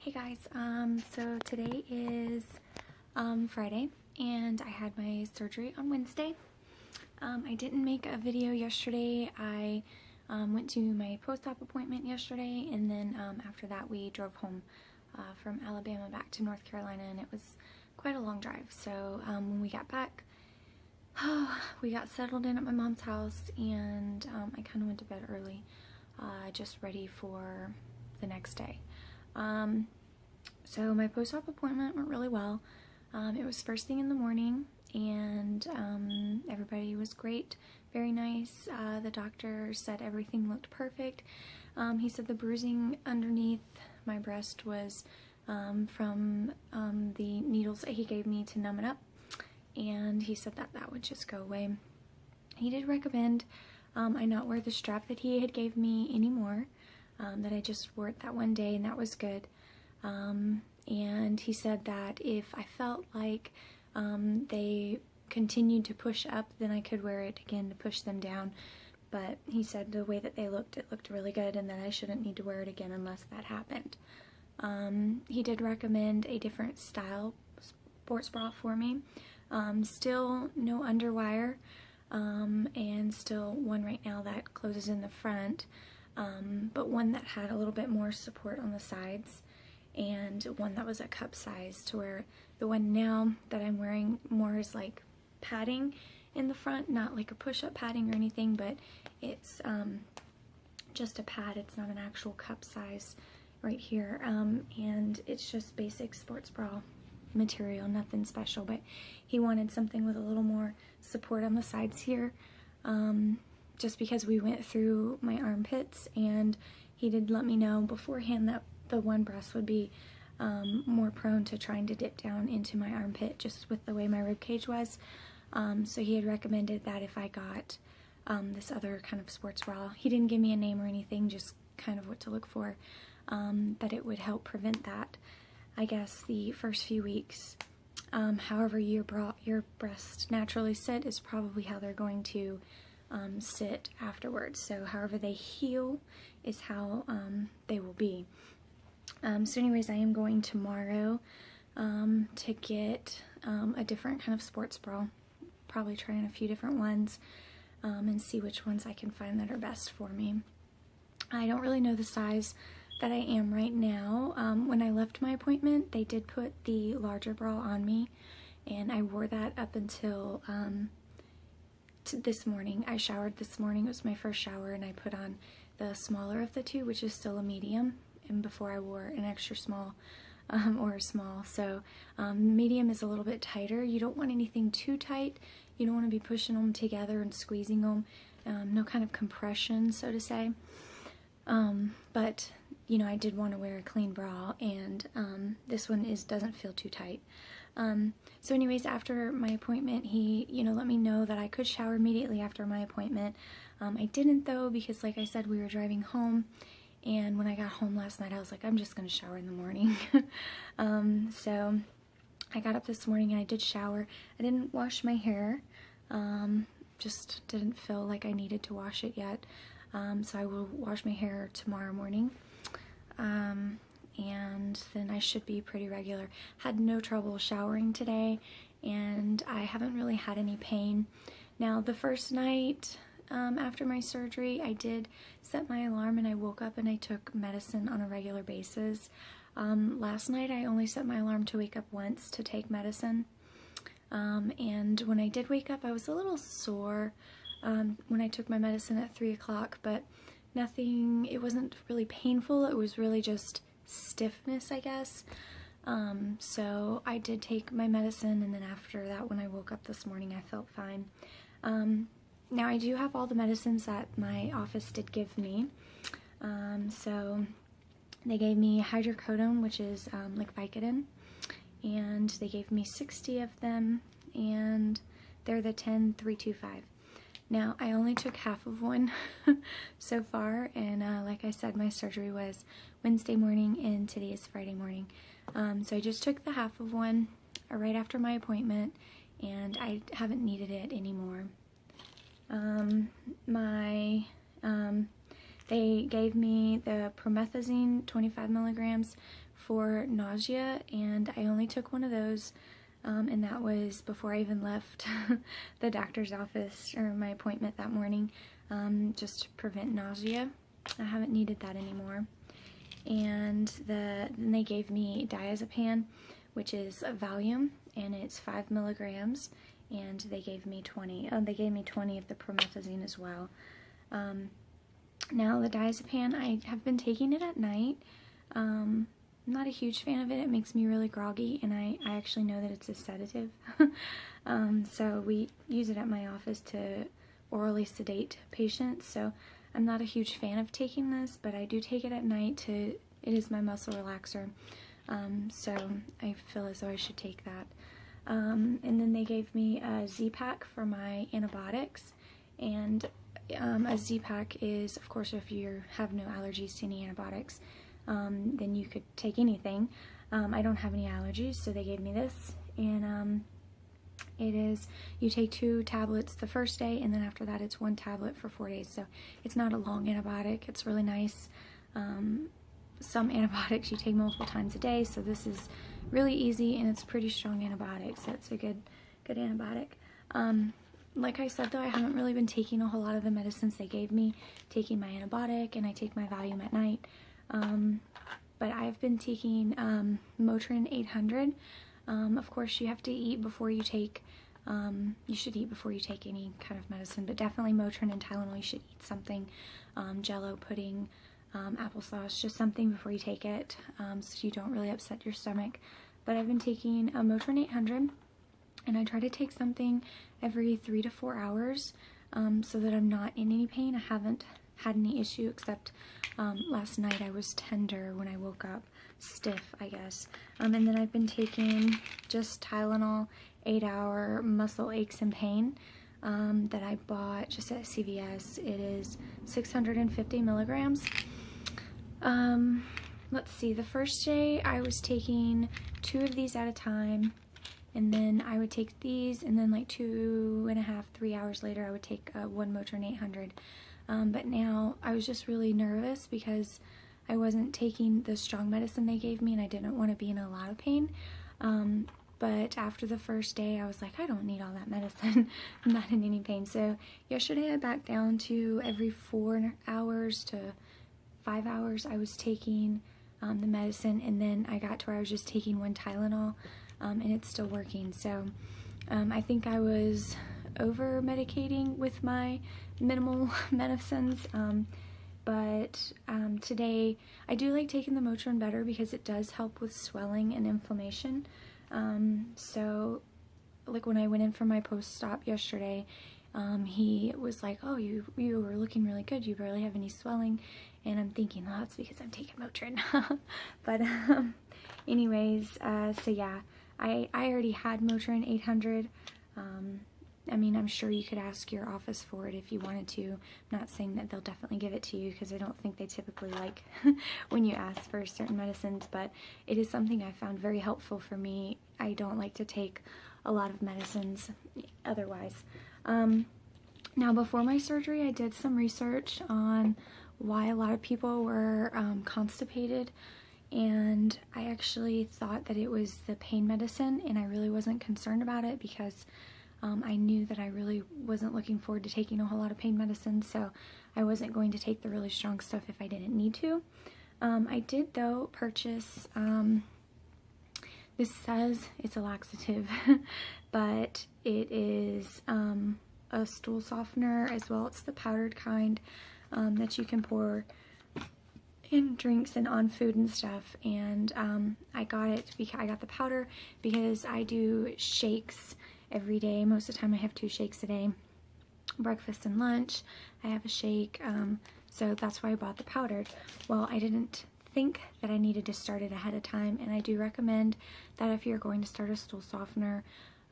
Hey guys, so today is Friday and I had my surgery on Wednesday. I didn't make a video yesterday. I went to my post-op appointment yesterday, and then after that we drove home from Alabama back to North Carolina, and it was quite a long drive. So when we got back, we got settled in at my mom's house, and I kind of went to bed early, just ready for the next day. So my post-op appointment went really well. It was first thing in the morning, and everybody was great, very nice. The doctor said everything looked perfect. He said the bruising underneath my breast was from the needles that he gave me to numb it up, and he said that that would just go away. He did recommend I not wear the strap that he had gave me anymore, that I just wore it that one day, and that was good. And he said that if I felt like they continued to push up, then I could wear it again to push them down. But he said the way that they looked, it looked really good, and that I shouldn't need to wear it again unless that happened. He did recommend a different style sports bra for me. Still no underwire, and still one right now that closes in the front, but one that had a little bit more support on the sides, and one that was a cup size, to where the one now that I'm wearing more is like padding in the front, not like a push-up padding or anything, but it's just a pad. It's not an actual cup size right here, and it's just basic sports bra material, nothing special. But he wanted something with a little more support on the sides here, just because we went through my armpits, and he did let me know beforehand that the one breast would be more prone to trying to dip down into my armpit, just with the way my rib cage was. So he had recommended that if I got this other kind of sports bra, he didn't give me a name or anything, just kind of what to look for, that it would help prevent that, I guess, the first few weeks. However your breast naturally sit is probably how they're going to sit afterwards. So however they heal is how they will be. So anyways, I am going tomorrow to get a different kind of sports bra, probably trying a few different ones, and see which ones I can find that are best for me. I don't really know the size that I am right now. When I left my appointment, they did put the larger bra on me, and I wore that up until this morning. I showered this morning. It was my first shower, and I put on the smaller of the two, which is still a medium, and before I wore an extra small or a small. So medium is a little bit tighter. You don't want anything too tight. You don't want to be pushing them together and squeezing them. No kind of compression, so to say. But you know, I did want to wear a clean bra, and this one doesn't feel too tight. So anyways, after my appointment, he, let me know that I could shower immediately after my appointment. I didn't though, because like I said, we were driving home, and when I got home last night, I was like, I'm just going to shower in the morning. So I got up this morning and I did shower. I didn't wash my hair. Just didn't feel like I needed to wash it yet. So I will wash my hair tomorrow morning. And then I should be pretty regular. Had no trouble showering today, and I haven't really had any pain. Now, the first night after my surgery, I did set my alarm, and I woke up and I took medicine on a regular basis. Last night I only set my alarm to wake up once to take medicine. And when I did wake up, I was a little sore when I took my medicine at 3 o'clock, but nothing, it wasn't really painful. It was really just stiffness, I guess. So I did take my medicine, and then after that, when I woke up this morning, I felt fine. Now I do have all the medicines that my office did give me. So they gave me hydrocodone, which is like Vicodin, and they gave me 60 of them, and they're the 10-325. Now, I only took half of one so far, and like I said, my surgery was Wednesday morning, and today is Friday morning. So I just took the half of one right after my appointment, and I haven't needed it anymore. My They gave me the promethazine 25 milligrams for nausea, and I only took one of those, and that was before I even left the doctor's office or my appointment that morning, just to prevent nausea. I haven't needed that anymore. And then they gave me diazepam, which is a Valium, and it's 5 milligrams, and they gave me 20. They gave me 20 of the promethazine as well. Now the diazepam, I have been taking it at night. I'm not a huge fan of it. It makes me really groggy, and I actually know that it's a sedative. So we use it at my office to orally sedate patients, so I'm not a huge fan of taking this, but I do take it at night it is my muscle relaxer. So I feel as though I should take that. And then they gave me a Z-Pack for my antibiotics, and a Z-Pack is, of course, if you have no allergies to any antibiotics, then you could take anything. I don't have any allergies, so they gave me this, and it is, you take 2 tablets the first day, and then after that it's 1 tablet for 4 days, so it's not a long antibiotic. It's really nice. Some antibiotics you take multiple times a day, so this is really easy, and it's a pretty strong antibiotic, so it's a good antibiotic. Like I said, though, I haven't really been taking a whole lot of the medicines they gave me, taking my antibiotic, and I take my Valium at night. But I've been taking Motrin 800. Of course, you have to eat before you take, you should eat before you take any kind of medicine, but definitely Motrin and Tylenol, you should eat something, Jell-O pudding, applesauce, just something before you take it, so you don't really upset your stomach. But I've been taking a Motrin 800, and I try to take something every 3 to 4 hours, so that I'm not in any pain. I haven't had any issue, except last night I was tender when I woke up, stiff, I guess. And then I've been taking just Tylenol 8-hour muscle aches and pain that I bought just at CVS. It is 650 milligrams. Let's see, the first day I was taking 2 of these at a time, and then I would take these, and then like 2.5, 3 hours later I would take 1 Motrin 800. But now I was just really nervous because I wasn't taking the strong medicine they gave me, and I didn't want to be in a lot of pain. But after the first day, I was like, I don't need all that medicine. I'm not in any pain. So yesterday I backed down to every 4 hours to 5 hours I was taking the medicine, and then I got to where I was just taking 1 Tylenol, and it's still working. So I think I was over medicating with my minimal medicines, but today I do like taking the Motrin better because it does help with swelling and inflammation. So like when I went in for my post-op yesterday, he was like, oh, you were looking really good, you barely have any swelling, and I'm thinking, oh, that's because I'm taking Motrin. But anyways, so yeah, I already had Motrin 800. I mean, I'm sure you could ask your office for it if you wanted to. I'm not saying that they'll definitely give it to you, because I don't think they typically like when you ask for certain medicines, but it is something I found very helpful for me. I don't like to take a lot of medicines otherwise. Now, before my surgery, I did some research on why a lot of people were constipated, and I actually thought that it was the pain medicine, and I really wasn't concerned about it because I knew that I really wasn't looking forward to taking a whole lot of pain medicine, so I wasn't going to take the really strong stuff if I didn't need to. I did, though, purchase, this says it's a laxative, but it is a stool softener as well. It's the powdered kind that you can pour in drinks and on food and stuff, and I got it because I got the powder because I do shakes every day. Most of the time I have 2 shakes a day, breakfast and lunch. I have a shake, so that's why I bought the powdered. Well, I didn't think that I needed to start it ahead of time, and I do recommend that if you're going to start a stool softener,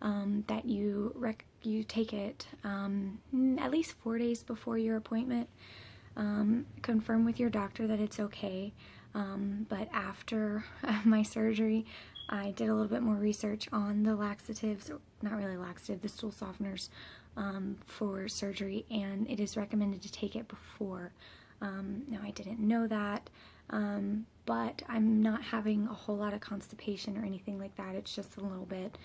that you take it at least 4 days before your appointment. Confirm with your doctor that it's okay, but after my surgery I did a little bit more research on the laxatives, not really laxative, the stool softeners for surgery, and it is recommended to take it before Now I didn't know that, but I'm not having a whole lot of constipation or anything like that. It's just a little bit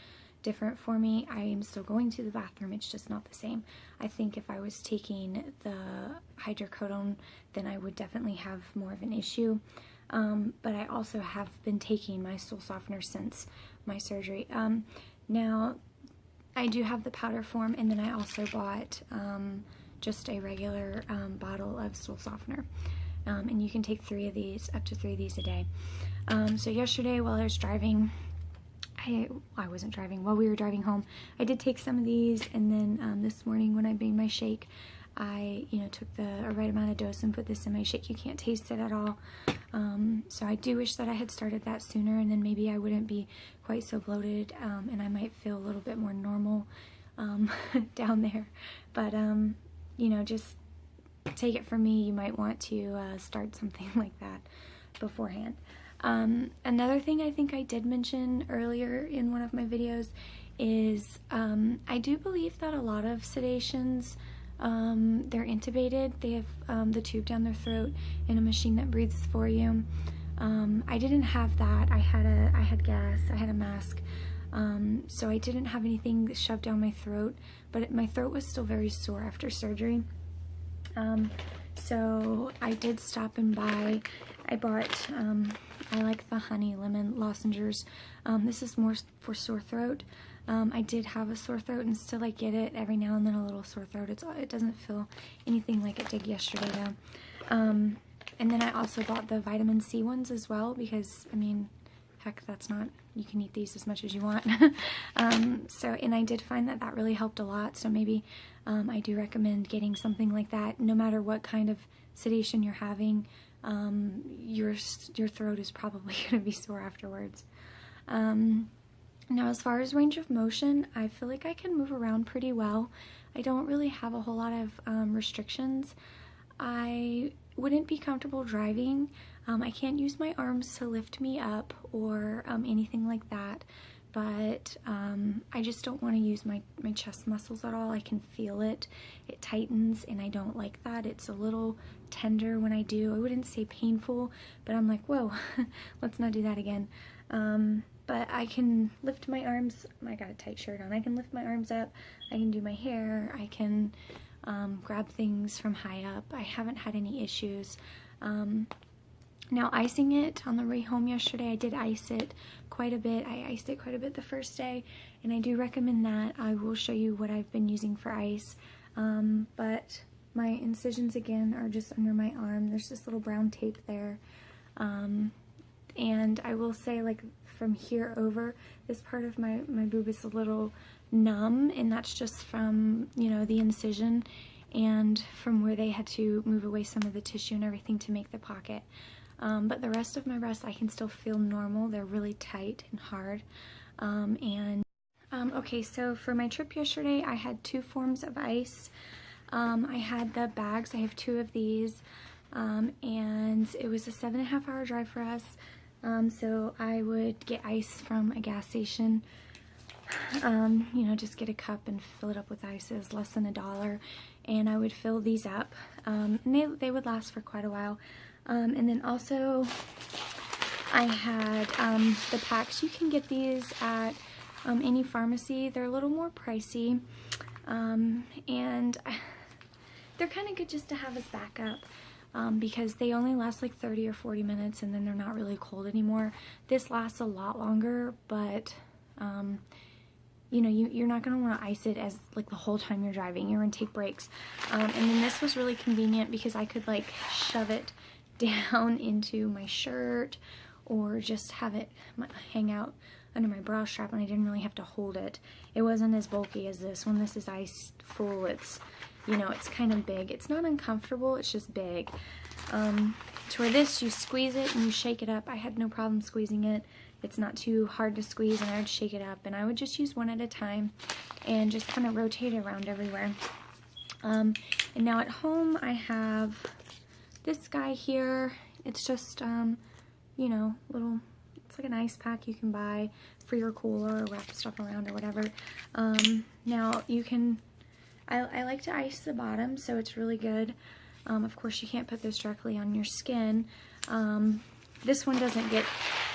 different for me. I am still going to the bathroom, it's just not the same. I think if I was taking the hydrocodone, then I would definitely have more of an issue. But I also have been taking my stool softener since my surgery. Now, I do have the powder form, and then I also bought just a regular bottle of stool softener. And you can take 3 of these, up to 3 of these a day. So yesterday while I was driving, I wasn't driving, while we were driving home, I did take some of these, and then this morning when I made my shake, I, took the right amount of dose and put this in my shake. You can't taste it at all. So I do wish that I had started that sooner, and then maybe I wouldn't be quite so bloated, and I might feel a little bit more normal down there. But, just take it from me, you might want to start something like that beforehand. Another thing I think I did mention earlier in one of my videos is I do believe that a lot of sedations, they're intubated. They have the tube down their throat and a machine that breathes for you. I didn't have that. I had gas, I had a mask, so I didn't have anything shoved down my throat, but my throat was still very sore after surgery. So I did stop and buy, I bought, I like the honey lemon lozenges. This is more for sore throat. I did have a sore throat, and still I get it every now and then, a little sore throat. It doesn't feel anything like it did yesterday though. And then I also bought the vitamin C ones as well, because, I mean, heck, that's not, you can eat these as much as you want. And I did find that that really helped a lot, so maybe I do recommend getting something like that. No matter what kind of sedation you're having, your throat is probably going to be sore afterwards. Now, as far as range of motion, I feel like I can move around pretty well. I don't really have a whole lot of restrictions. I wouldn't be comfortable driving. I can't use my arms to lift me up or anything like that, but I just don't want to use my chest muscles at all. I can feel it. It tightens, and I don't like that. It's a little tender when I do. I wouldn't say painful, but I'm like, whoa, let's not do that again. But I can lift my arms. I got a tight shirt on. I can lift my arms up. I can do my hair. I can grab things from high up. I haven't had any issues. Now, icing it on the way home yesterday, I did ice it quite a bit. I iced it quite a bit the first day, and I do recommend that. I will show you what I've been using for ice. But my incisions, again, are just under my arm. There's this little brown tape there. And I will say, like, from here over, this part of my boob is a little numb, and that's just from, the incision and from where they had to move away some of the tissue and everything to make the pocket. But the rest of my breasts, I can still feel normal. They're really tight and hard. Okay, so for my trip yesterday, I had 2 forms of ice. I had the bags. I have 2 of these, and it was a 7.5-hour drive for us. So I would get ice from a gas station, just get a cup and fill it up with ice. It was less than $1, and I would fill these up, and they would last for quite a while. And then also I had the packs. You can get these at any pharmacy. They're a little more pricey, and they're kind of good just to have as backup. Because they only last like 30 or 40 minutes, and then they're not really cold anymore. This lasts a lot longer, but you're not going to want to ice it as like the whole time you're driving. You're going to take breaks. And then this was really convenient because I could like shove it down into my shirt, or just have it hang out under my bra strap, and I didn't really have to hold it. It wasn't as bulky as this. When this is ice full, it's it's kind of big. It's not uncomfortable, it's just big. To where this, you squeeze it and you shake it up. I had no problem squeezing it. It's not too hard to squeeze, and I would shake it up, and I would just use one at a time and just kind of rotate it around everywhere. And now at home, I have this guy here. It's just, little, it's like an ice pack you can buy for your cooler or wrap stuff around or whatever. Now you can, I like to ice the bottom, so it's really good. Of course, you can't put this directly on your skin. This one doesn't get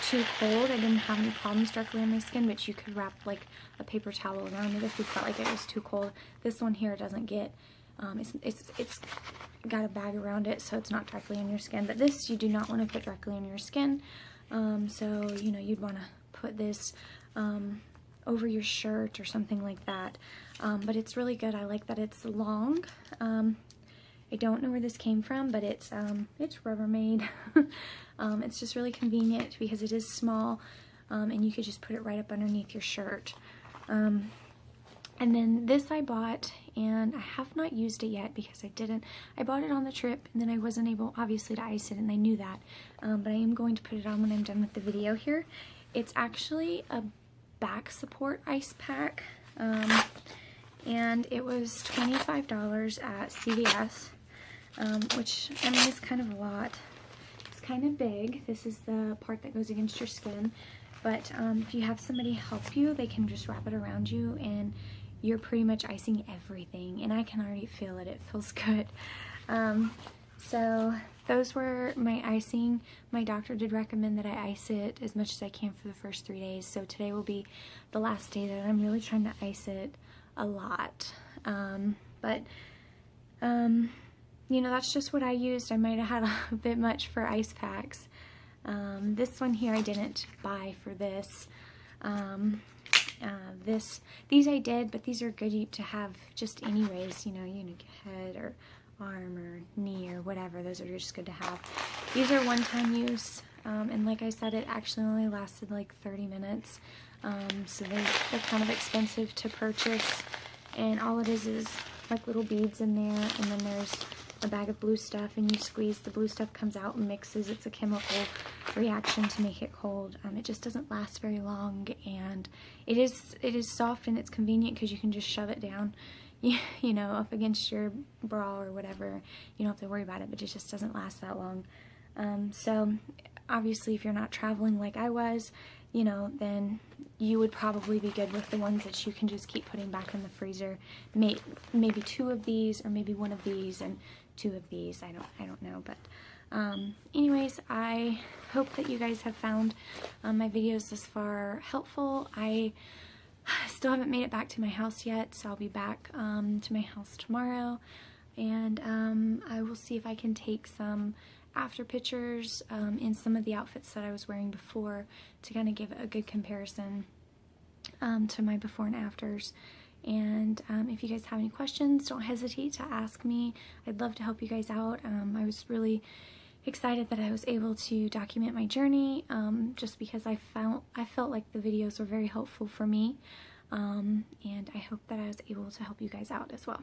too cold. I didn't have any problems directly on my skin, but you could wrap like a paper towel around it if you felt like it was too cold. This one here doesn't get, it's got a bag around it, so it's not directly on your skin. But this you do not want to put directly on your skin. So, you know, you'd want to put this over your shirt or something like that. But it's really good. I like that it's long. I don't know where this came from, but it's Rubbermaid. It's just really convenient because it is small, and you could just put it right up underneath your shirt. And then this I bought, and I have not used it yet because I bought it on the trip, and then I wasn't able, obviously, to ice it, and I knew that. But I am going to put it on when I'm done with the video here. It's actually a back support ice pack, and it was $25 at CVS. Which, I mean, is kind of a lot. It's kind of big. This is the part that goes against your skin. But if you have somebody help you, they can just wrap it around you, and you're pretty much icing everything. And I can already feel it. It feels good. So those were my icing. My doctor did recommend that I ice it as much as I can for the first 3 days. So today will be the last day that I'm really trying to ice it a lot. You know, that's just what I used. I might have had a bit much for ice packs. This one here I didn't buy for this. These I did, but these are good to have just anyways, you know, head or arm or knee or whatever. Those are just good to have. These are one-time use, and like I said, it actually only lasted like 30 minutes. So they're kind of expensive to purchase, and all it is like little beads in there, and then there's a bag of blue stuff, and you squeeze, the blue stuff comes out and mixes. It's a chemical reaction to make it cold. It just doesn't last very long, and it is soft, and it's convenient because you can just shove it down, you know, up against your bra or whatever. You don't have to worry about it, but it just doesn't last that long. So obviously if you're not traveling like I was, you know, then you would probably be good with the ones that you can just keep putting back in the freezer. Maybe 2 of these, or maybe 1 of these and 2 of these. I don't know, but anyways, I hope that you guys have found my videos this far helpful. I still haven't made it back to my house yet, so I'll be back to my house tomorrow, and I will see if I can take some after pictures in some of the outfits that I was wearing before to kind of give a good comparison to my before and afters. And if you guys have any questions, don't hesitate to ask me. I'd love to help you guys out. I was really excited that I was able to document my journey, just because I felt like the videos were very helpful for me, and I hope that I was able to help you guys out as well.